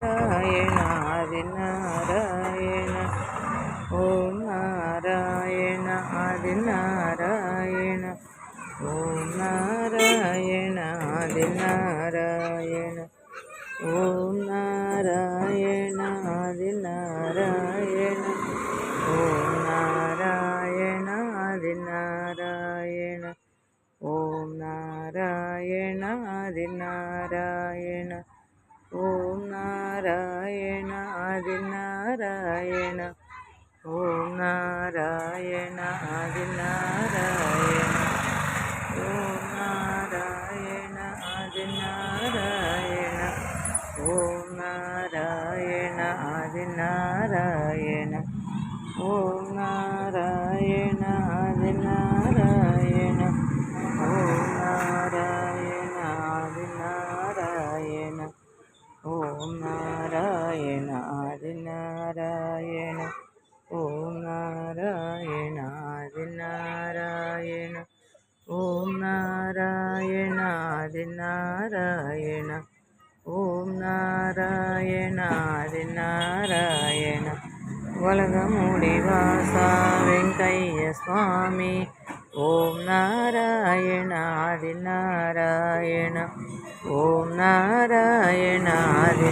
నారాయణ ఆది నారాయణ ఓం నారాయణ ఆది నారాయణ ఓం నారాయణ ఆది నారాయణ ఓం నారాయణ ఆది నారాయణ ఓం నారాయణ ఆది నారాయణ ఓం నారాయణ ఆది నారాయణ ఓం నారాయణ ఆది నారాయణ ఓం నారాయణ ఆది నారాయణ ఓం నారాయణ ఆది నారాయణ ఓం నారాయణ ఆది నారాయణ ఓం నారాయణ ఆది నారాయణ ఓం నారాయణ ఆది నారాయణ ఓం నారాయణ ఆది నారాయణ ఓం నారాయణ ఆది నారాయణ ఓం నారాయణ ఆది నారాయణ ఓం నారాయణ ఆది నారాయణ వలగముడి వాస వెంకయ్య స్వామి ఓం నారాయణ ఆది నారాయణ ఓం నారాయణ ఆది